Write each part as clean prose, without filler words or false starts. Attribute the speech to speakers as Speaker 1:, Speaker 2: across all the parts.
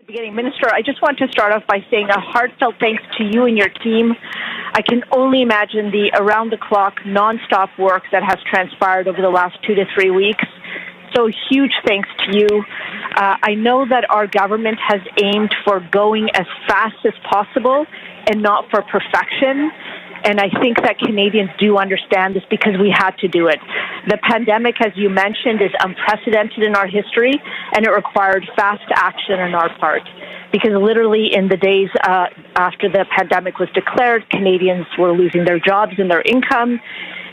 Speaker 1: Beginning, Minister, I just want to start off by saying a heartfelt thanks to you and your team. I can only imagine the around-the-clock, non-stop work that has transpired over the last 2 to 3 weeks. So huge thanks to you. I know that our government has aimed for going as fast as possible and not for perfection. And I think that Canadians do understand this because we had to do it. The pandemic, as you mentioned, is unprecedented in our history, and it required fast action on our part. Because literally in the days after the pandemic was declared, Canadians were losing their jobs and their income,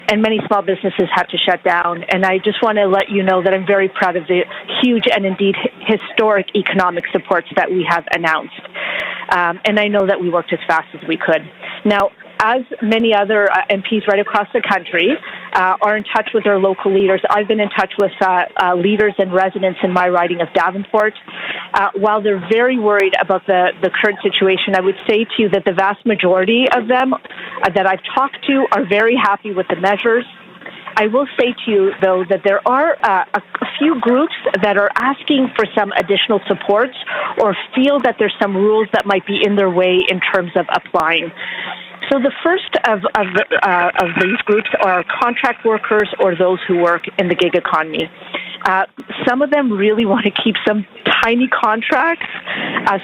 Speaker 1: and many small businesses had to shut down. And I just want to let you know that I'm very proud of the huge and indeed historic economic supports that we have announced. And I know that we worked as fast as we could. Now, as many other MPs right across the country are in touch with their local leaders, I've been in touch with leaders and residents in my riding of Davenport. While they're very worried about the current situation, I would say to you that the vast majority of them that I've talked to are very happy with the measures. I will say to you, though, that there are a few groups that are asking for some additional supports or feel that there's some rules that might be in their way in terms of applying. So the first of these groups are contract workers or those who work in the gig economy. Some of them really want to keep some tiny contracts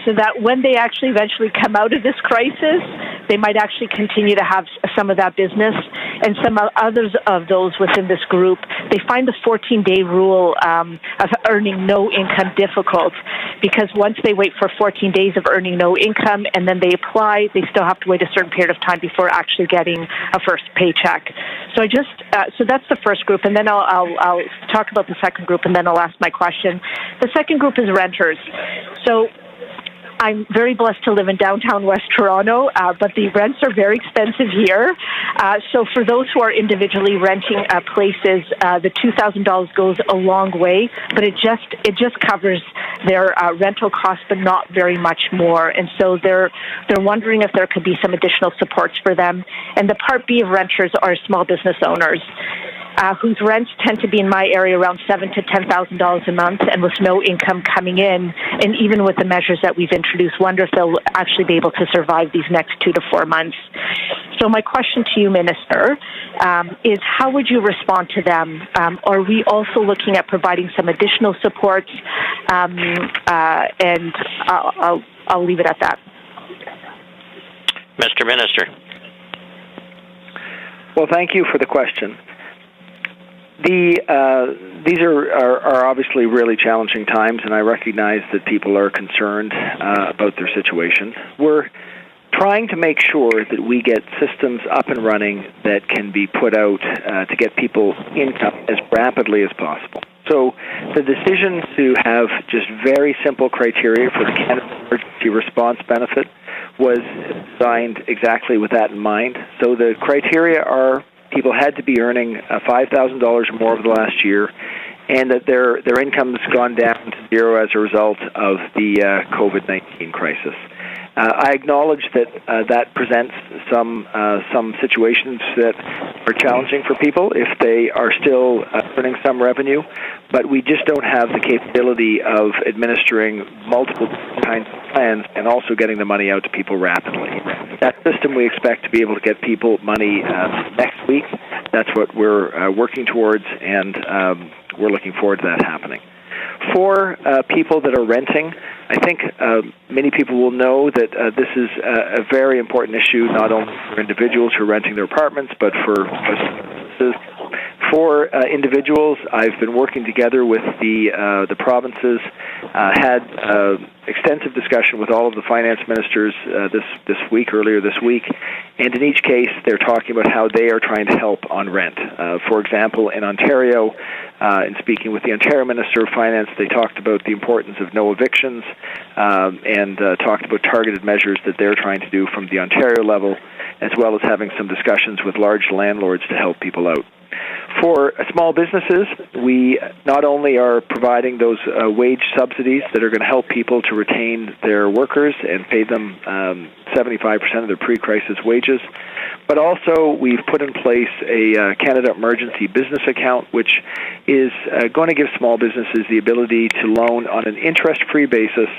Speaker 1: so that when they actually eventually come out of this crisis, they might actually continue to have some of that business. And some others of those within this group, they find the 14-day rule of earning no income difficult because once they wait for 14 days of earning no income and then they apply, they still have to wait a certain period of time before actually getting a first paycheck. So so that's the first group, and then I'll talk about the second group, and then I'll ask my question. The second group is renters. So I'm very blessed to live in downtown West Toronto, but the rents are very expensive here. So for those who are individually renting places, the $2,000 goes a long way, but it just covers their rental costs, but not very much more. And so they're wondering if there could be some additional supports for them. And the Part B of renters are small business owners. Whose rents tend to be in my area around $7,000 to $10,000 a month, and with no income coming in, and even with the measures that we've introduced, wonder if they'll actually be able to survive these next 2 to 4 months. So my question to you, Minister, is how would you respond to them? Are we also looking at providing some additional supports? And I'll leave it at that.
Speaker 2: Mr. Minister.
Speaker 3: Well, thank you for the question. These are obviously really challenging times, and I recognize that people are concerned about their situation. We're trying to make sure that we get systems up and running that can be put out to get people income as rapidly as possible. So the decision to have just very simple criteria for the Canada Emergency Response Benefit was designed exactly with that in mind. So the criteria are people had to be earning $5,000 or more over the last year, and that their income's gone down to zero as a result of the COVID-19 crisis. I acknowledge that that presents some situations that are challenging for people if they are still earning some revenue, but we just don't have the capability of administering multiple kinds of plans and also getting the money out to people rapidly. That system we expect to be able to get people money next week. That's what we're working towards, and we're looking forward to that happening. For people that are renting, I think many people will know that this is a very important issue, not only for individuals who are renting their apartments, but for businesses. For individuals, I've been working together with the provinces, had extensive discussion with all of the finance ministers earlier this week, and in each case, they're talking about how they are trying to help on rent. For example, in Ontario, in speaking with the Ontario Minister of Finance, they talked about the importance of no evictions and talked about targeted measures that they're trying to do from the Ontario level, as well as having some discussions with large landlords to help people out. For small businesses, we not only are providing those wage subsidies that are going to help people to retain their workers and pay them 75% of their pre-crisis wages, but also we've put in place a Canada Emergency Business Account, which is going to give small businesses the ability to loan on an interest-free basis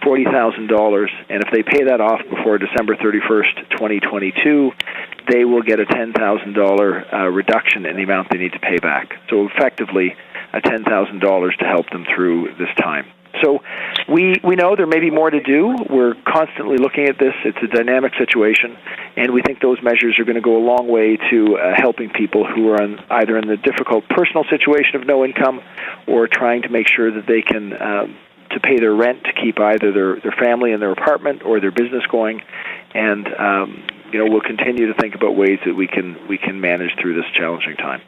Speaker 3: $40,000, and if they pay that off before December 31st, 2022, they will get a $10,000 reduction in the amount they need to pay back. So effectively, a $10,000 to help them through this time. So we know there may be more to do. We're constantly looking at this. It's a dynamic situation, and we think those measures are going to go a long way to helping people who are either in the difficult personal situation of no income or trying to make sure that they can to pay their rent to keep either their family in their apartment or their business going. And we'll continue to think about ways that we can manage through this challenging time.